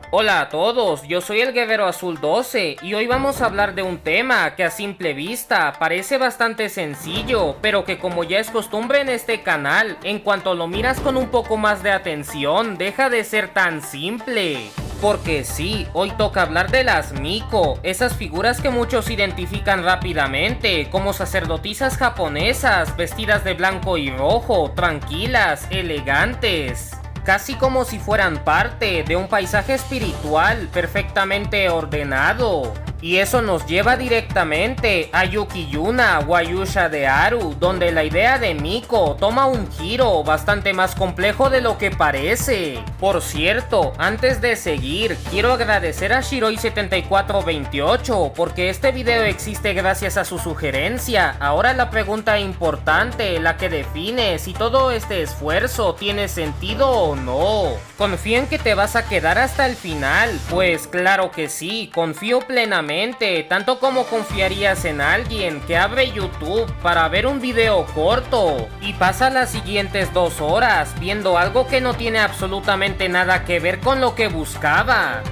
Hola a todos, yo soy el Guerrero Azul 12 y hoy vamos a hablar de un tema que a simple vista parece bastante sencillo, pero que como ya es costumbre en este canal, en cuanto lo miras con un poco más de atención, deja de ser tan simple. Porque sí, hoy toca hablar de las Miko, esas figuras que muchos identifican rápidamente como sacerdotisas japonesas vestidas de blanco y rojo, tranquilas, elegantes. Casi como si fueran parte de un paisaje espiritual perfectamente ordenado. Y eso nos lleva directamente a Yuki Yuna Wayusha de Aru, donde la idea de Miko toma un giro bastante más complejo de lo que parece. Por cierto, antes de seguir, quiero agradecer a Shiroi7428 porque este video existe gracias a su sugerencia. Ahora la pregunta importante, la que define si todo este esfuerzo tiene sentido o no. ¿Confío en que te vas a quedar hasta el final? Pues claro que sí, confío plenamente, tanto como confiarías en alguien que abre YouTube para ver un video corto y pasa las siguientes 2 horas viendo algo que no tiene absolutamente nada que ver con lo que buscaba.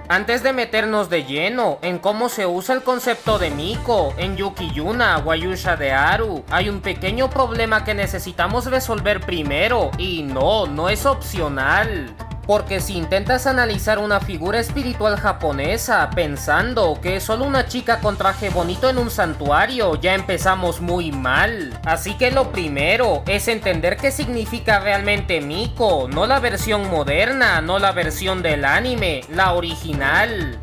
Antes de meternos de lleno en cómo se usa el concepto de Miko en Yuki Yuna Wayusha de Aru, hay un pequeño problema que necesitamos resolver primero, y no es opcional. Porque si intentas analizar una figura espiritual japonesa pensando que es solo una chica con traje bonito en un santuario, ya empezamos muy mal. Así que lo primero es entender qué significa realmente Miko, no la versión moderna, no la versión del anime, la original.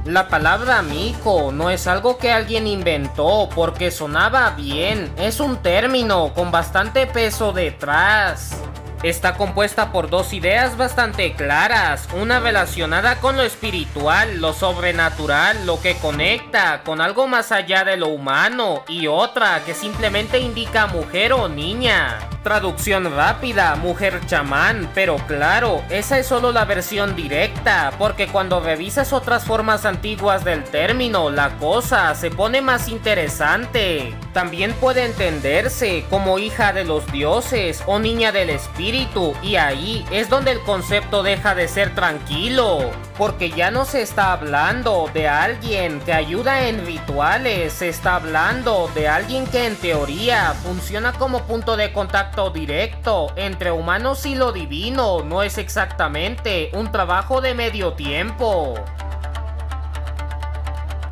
La palabra Miko no es algo que alguien inventó porque sonaba bien, es un término con bastante peso detrás. Está compuesta por 2 ideas bastante claras, una relacionada con lo espiritual, lo sobrenatural, lo que conecta con algo más allá de lo humano, y otra que simplemente indica mujer o niña. Traducción rápida, mujer chamán, pero claro, esa es solo la versión directa, porque cuando revisas otras formas antiguas del término, la cosa se pone más interesante. También puede entenderse como hija de los dioses o niña del espíritu, y ahí es donde el concepto deja de ser tranquilo, porque ya no se está hablando de alguien que ayuda en rituales, se está hablando de alguien que en teoría funciona como punto de contacto directo entre humanos y lo divino, no es exactamente un trabajo de medio tiempo.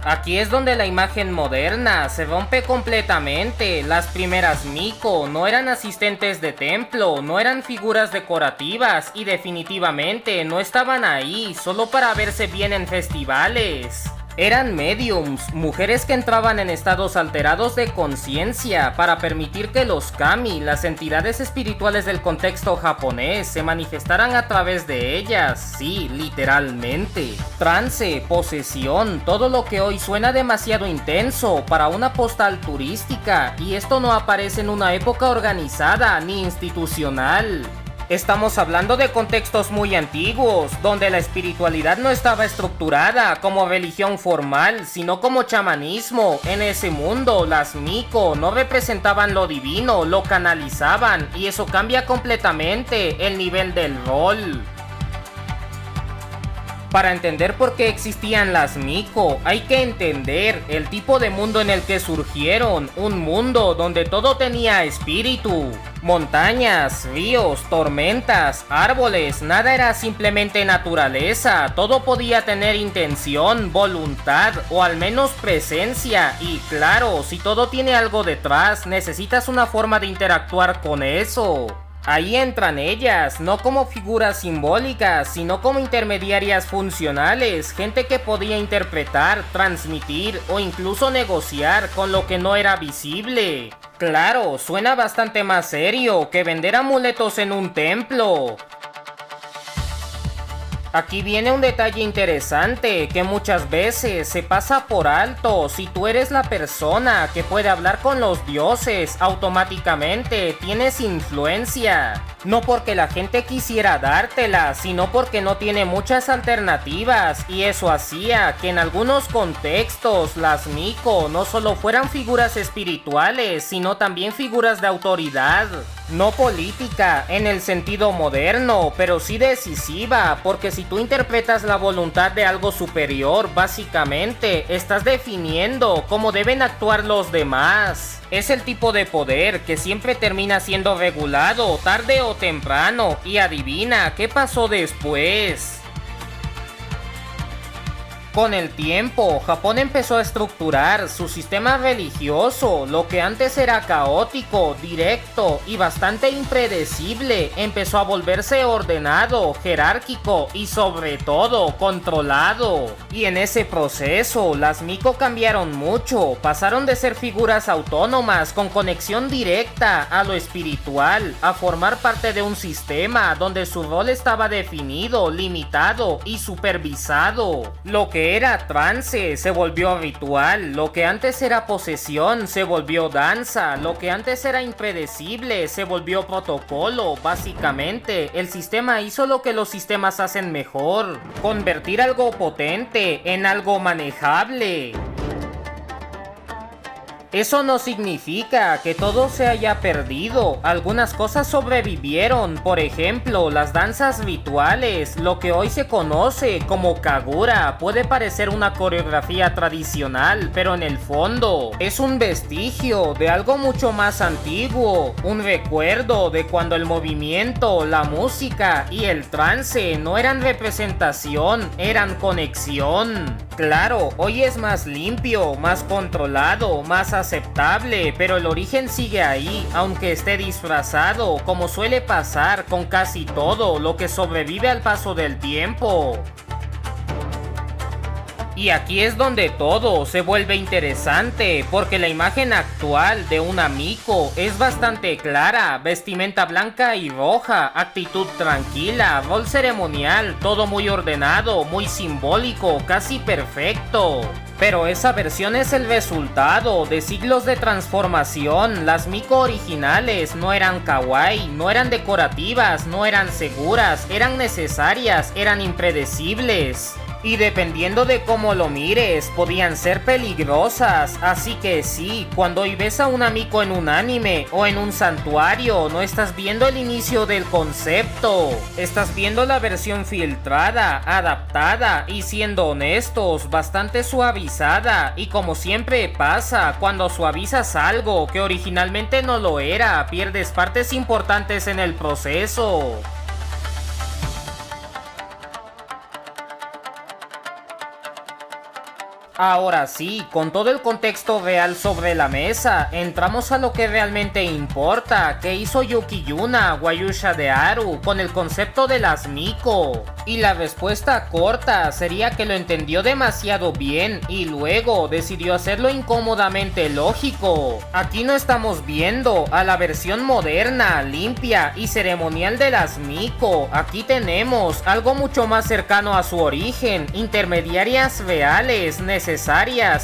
Aquí es donde la imagen moderna se rompe completamente. Las primeras Miko no eran asistentes de templo, no eran figuras decorativas y definitivamente no estaban ahí solo para verse bien en festivales. Eran mediums, mujeres que entraban en estados alterados de conciencia para permitir que los kami, las entidades espirituales del contexto japonés, se manifestaran a través de ellas, sí, literalmente. Trance, posesión, todo lo que hoy suena demasiado intenso para una postal turística, y esto no aparece en una época organizada ni institucional. Estamos hablando de contextos muy antiguos, donde la espiritualidad no estaba estructurada como religión formal, sino como chamanismo. En ese mundo, las Miko no representaban lo divino, lo canalizaban, y eso cambia completamente el nivel del rol. Para entender por qué existían las Miko, hay que entender el tipo de mundo en el que surgieron, un mundo donde todo tenía espíritu. Montañas, ríos, tormentas, árboles, nada era simplemente naturaleza, todo podía tener intención, voluntad o al menos presencia, y claro, si todo tiene algo detrás, necesitas una forma de interactuar con eso. Ahí entran ellas, no como figuras simbólicas, sino como intermediarias funcionales, gente que podía interpretar, transmitir o incluso negociar con lo que no era visible. Claro, suena bastante más serio que vender amuletos en un templo. Aquí viene un detalle interesante que muchas veces se pasa por alto. Si tú eres la persona que puede hablar con los dioses, automáticamente tienes influencia. No porque la gente quisiera dártela, sino porque no tiene muchas alternativas, y eso hacía que en algunos contextos las Miko no solo fueran figuras espirituales, sino también figuras de autoridad. No política en el sentido moderno, pero sí decisiva, porque si tú interpretas la voluntad de algo superior, básicamente estás definiendo cómo deben actuar los demás. Es el tipo de poder que siempre termina siendo regulado tarde o temprano, y adivina qué pasó después. Con el tiempo, Japón empezó a estructurar su sistema religioso. Lo que antes era caótico, directo y bastante impredecible, empezó a volverse ordenado, jerárquico y sobre todo controlado. Y en ese proceso, las Miko cambiaron mucho, pasaron de ser figuras autónomas con conexión directa a lo espiritual, a formar parte de un sistema donde su rol estaba definido, limitado y supervisado. Lo que era trance se volvió ritual, lo que antes era posesión se volvió danza, lo que antes era impredecible se volvió protocolo. Básicamente, el sistema hizo lo que los sistemas hacen mejor: convertir algo potente en algo manejable. Eso no significa que todo se haya perdido. Algunas cosas sobrevivieron, por ejemplo, las danzas rituales. Lo que hoy se conoce como Kagura puede parecer una coreografía tradicional, pero en el fondo es un vestigio de algo mucho más antiguo, un recuerdo de cuando el movimiento, la música y el trance no eran representación, eran conexión. Claro, hoy es más limpio, más controlado, más aceptable, pero el origen sigue ahí, aunque esté disfrazado, como suele pasar con casi todo lo que sobrevive al paso del tiempo. Y aquí es donde todo se vuelve interesante, porque la imagen actual de una Miko es bastante clara: vestimenta blanca y roja, actitud tranquila, rol ceremonial, todo muy ordenado, muy simbólico, casi perfecto. Pero esa versión es el resultado de siglos de transformación. Las Miko originales no eran kawaii, no eran decorativas, no eran seguras, eran necesarias, eran impredecibles. Y dependiendo de cómo lo mires, podían ser peligrosas. Así que sí, cuando hoy ves a una Miko en un anime o en un santuario, no estás viendo el inicio del concepto. Estás viendo la versión filtrada, adaptada y, siendo honestos, bastante suavizada. Y como siempre pasa, cuando suavizas algo que originalmente no lo era, pierdes partes importantes en el proceso. Ahora sí, con todo el contexto real sobre la mesa, entramos a lo que realmente importa: ¿qué hizo Yuki Yuna, Guayusha de Haru, con el concepto de las Miko? Y la respuesta corta sería que lo entendió demasiado bien y luego decidió hacerlo incómodamente lógico. Aquí no estamos viendo a la versión moderna, limpia y ceremonial de las Miko. Aquí tenemos algo mucho más cercano a su origen: intermediarias reales, necesarias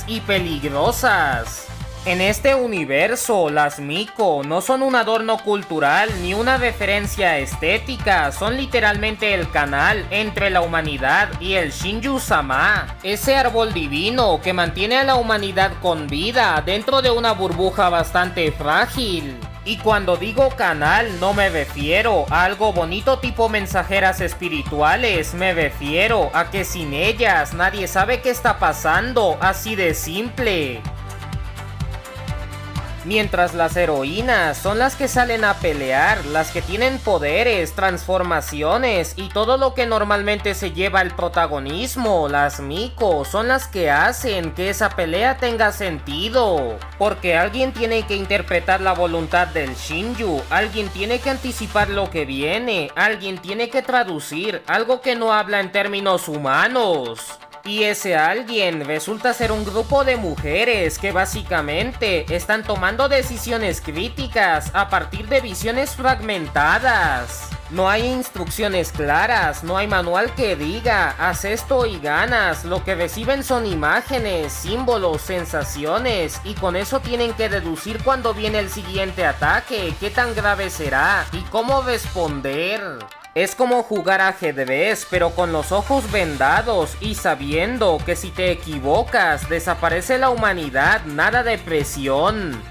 y peligrosas. En este universo, las Miko no son un adorno cultural ni una referencia estética, son literalmente el canal entre la humanidad y el Shinju-sama, ese árbol divino que mantiene a la humanidad con vida dentro de una burbuja bastante frágil. Y cuando digo canal, no me refiero a algo bonito tipo mensajeras espirituales, me refiero a que sin ellas nadie sabe qué está pasando, así de simple. mientras las heroínas son las que salen a pelear, las que tienen poderes, transformaciones y todo lo que normalmente se lleva el protagonismo. Las Miko son las que hacen que esa pelea tenga sentido, porque alguien tiene que interpretar la voluntad del Shinju, alguien tiene que anticipar lo que viene, alguien tiene que traducir algo que no habla en términos humanos. Y ese alguien resulta ser un grupo de mujeres que básicamente están tomando decisiones críticas a partir de visiones fragmentadas. No hay instrucciones claras, no hay manual que diga, haz esto y ganas. Lo que reciben son imágenes, símbolos, sensaciones, y con eso tienen que deducir cuando viene el siguiente ataque, qué tan grave será y cómo responder. Es como jugar ajedrez, pero con los ojos vendados y sabiendo que si te equivocas, desaparece la humanidad, nada de presión.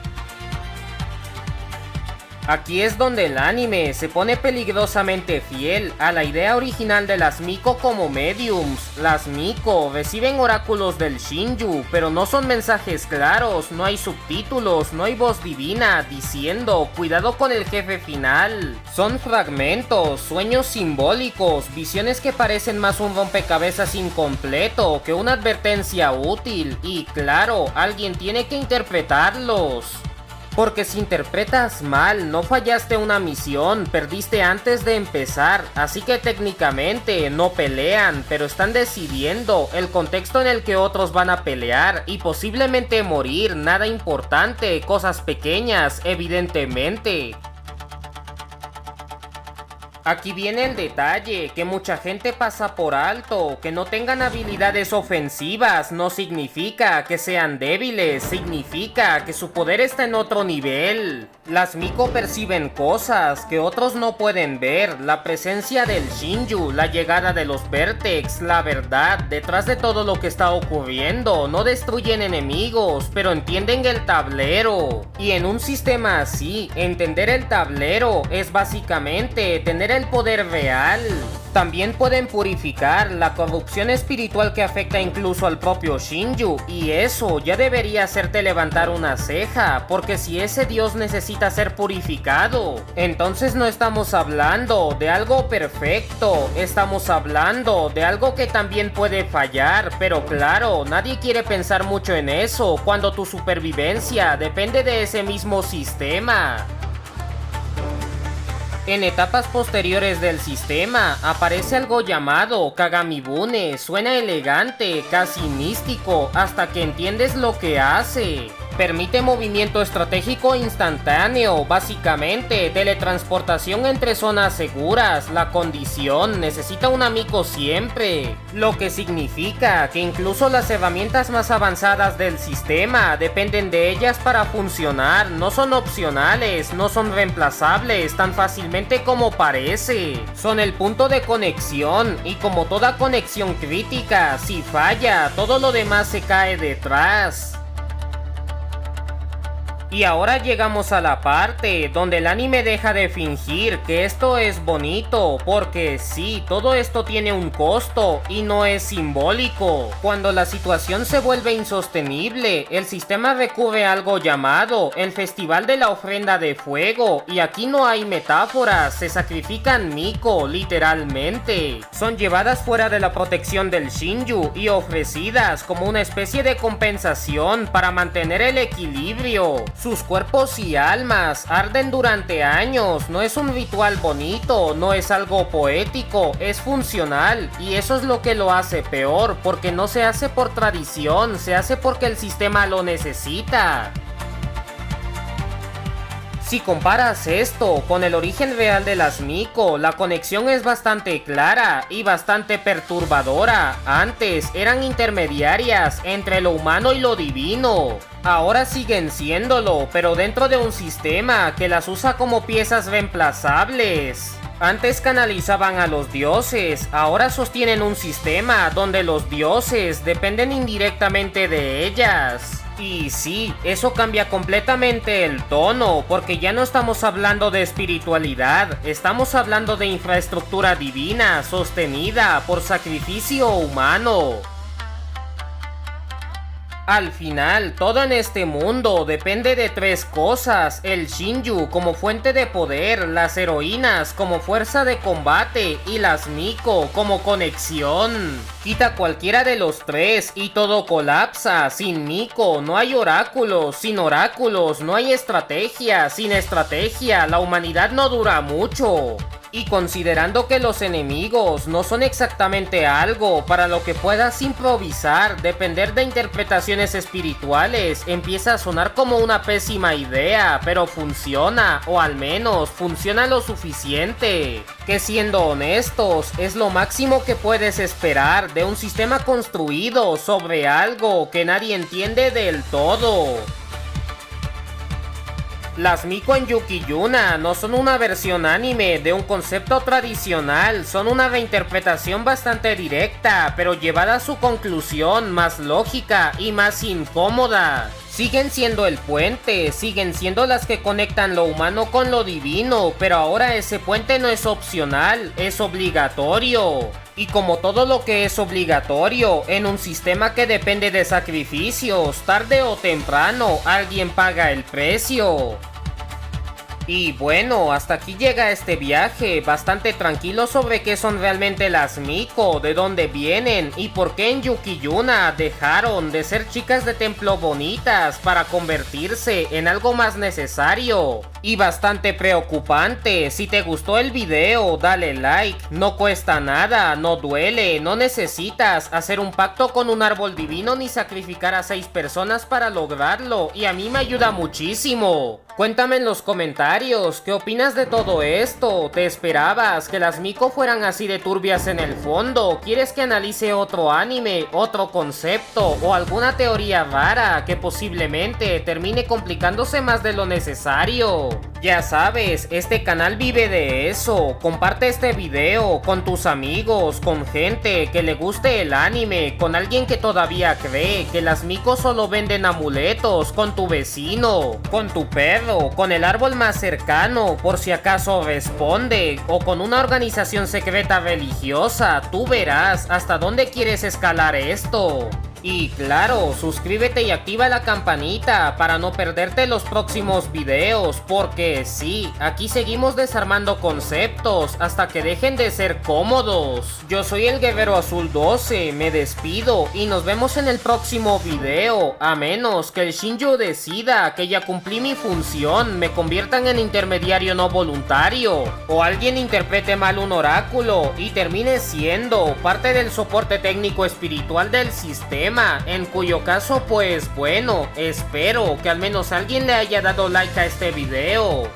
Aquí es donde el anime se pone peligrosamente fiel a la idea original de las Miko como mediums. Las Miko reciben oráculos del Shinju, pero no son mensajes claros, no hay subtítulos, no hay voz divina diciendo cuidado con el jefe final. Son fragmentos, sueños simbólicos, visiones que parecen más un rompecabezas incompleto que una advertencia útil, y claro, alguien tiene que interpretarlos. Porque si interpretas mal, no fallaste una misión, perdiste antes de empezar, así que técnicamente no pelean, pero están decidiendo el contexto en el que otros van a pelear y posiblemente morir, nada importante, cosas pequeñas, evidentemente. Aquí viene el detalle, que mucha gente pasa por alto. Que no tengan habilidades ofensivas no significa que sean débiles, significa que su poder está en otro nivel. Las Miko perciben cosas que otros no pueden ver, la presencia del Shinju, la llegada de los Vertex, la verdad, detrás de todo lo que está ocurriendo. No destruyen enemigos, pero entienden el tablero. Y en un sistema así, entender el tablero es básicamente tener el poder real. También pueden purificar la corrupción espiritual que afecta incluso al propio Shinju, y eso ya debería hacerte levantar una ceja, porque si ese dios necesita ser purificado, entonces no estamos hablando de algo perfecto, estamos hablando de algo que también puede fallar, pero claro, nadie quiere pensar mucho en eso cuando tu supervivencia depende de ese mismo sistema. En etapas posteriores del sistema aparece algo llamado Kagamibune, suena elegante, casi místico, hasta que entiendes lo que hace. Permite movimiento estratégico instantáneo, básicamente teletransportación entre zonas seguras. La condición necesita un amigo siempre, lo que significa que incluso las herramientas más avanzadas del sistema dependen de ellas para funcionar, no son opcionales, no son reemplazables tan fácilmente como parece. Son el punto de conexión, y como toda conexión crítica, si falla, todo lo demás se cae detrás. Y ahora llegamos a la parte donde el anime deja de fingir que esto es bonito, porque sí, todo esto tiene un costo y no es simbólico. Cuando la situación se vuelve insostenible, el sistema recurre a algo llamado el Festival de la Ofrenda de Fuego, y aquí no hay metáforas, se sacrifican Miko, literalmente. Son llevadas fuera de la protección del Shinju y ofrecidas como una especie de compensación para mantener el equilibrio. Sus cuerpos y almas arden durante años, no es un ritual bonito, no es algo poético, es funcional, y eso es lo que lo hace peor, porque no se hace por tradición, se hace porque el sistema lo necesita. Si comparas esto con el origen real de las Miko, la conexión es bastante clara y bastante perturbadora. Antes eran intermediarias entre lo humano y lo divino. Ahora siguen siéndolo, pero dentro de un sistema que las usa como piezas reemplazables. Antes canalizaban a los dioses, ahora sostienen un sistema donde los dioses dependen indirectamente de ellas. Y sí, eso cambia completamente el tono, porque ya no estamos hablando de espiritualidad, estamos hablando de infraestructura divina sostenida por sacrificio humano. Al final, todo en este mundo depende de tres cosas: el Shinju como fuente de poder, las heroínas como fuerza de combate y las Miko como conexión. Quita cualquiera de los tres y todo colapsa. Sin Miko no hay oráculos, sin oráculos no hay estrategia, sin estrategia la humanidad no dura mucho. Y considerando que los enemigos no son exactamente algo para lo que puedas improvisar, depender de interpretaciones espirituales empieza a sonar como una pésima idea, pero funciona, o al menos funciona lo suficiente. Que siendo honestos, es lo máximo que puedes esperar de un sistema construido sobre algo que nadie entiende del todo. Las Miko en Yuki-Yuna no son una versión anime de un concepto tradicional, son una reinterpretación bastante directa, pero llevada a su conclusión más lógica y más incómoda. Siguen siendo el puente, siguen siendo las que conectan lo humano con lo divino, pero ahora ese puente no es opcional, es obligatorio. Y como todo lo que es obligatorio en un sistema que depende de sacrificios, tarde o temprano alguien paga el precio. Y bueno, hasta aquí llega este viaje, bastante tranquilo sobre qué son realmente las Miko, de dónde vienen y por qué en Yuki-Yuna dejaron de ser chicas de templo bonitas para convertirse en algo más necesario y bastante preocupante. Si te gustó el video, dale like, no cuesta nada, no duele, no necesitas hacer un pacto con un árbol divino ni sacrificar a 6 personas para lograrlo, y a mí me ayuda muchísimo. Cuéntame en los comentarios, ¿qué opinas de todo esto? ¿Te esperabas que las Miko fueran así de turbias en el fondo? ¿Quieres que analice otro anime, otro concepto o alguna teoría rara que posiblemente termine complicándose más de lo necesario? Ya sabes, este canal vive de eso. Comparte este video con tus amigos, con gente que le guste el anime, con alguien que todavía cree que las Miko solo venden amuletos, con tu vecino, con tu perro, con el árbol más cercano por si acaso responde, o con una organización secreta religiosa. Tú verás hasta dónde quieres escalar esto. Y claro, suscríbete y activa la campanita para no perderte los próximos videos, porque sí, aquí seguimos desarmando conceptos hasta que dejen de ser cómodos. Yo soy el Guerrero Azul 12, me despido y nos vemos en el próximo video, a menos que el Shinju decida que ya cumplí mi función, me conviertan en intermediario no voluntario, o alguien interprete mal un oráculo y termine siendo parte del soporte técnico espiritual del sistema. En cuyo caso, pues bueno, espero que al menos alguien le haya dado like a este video.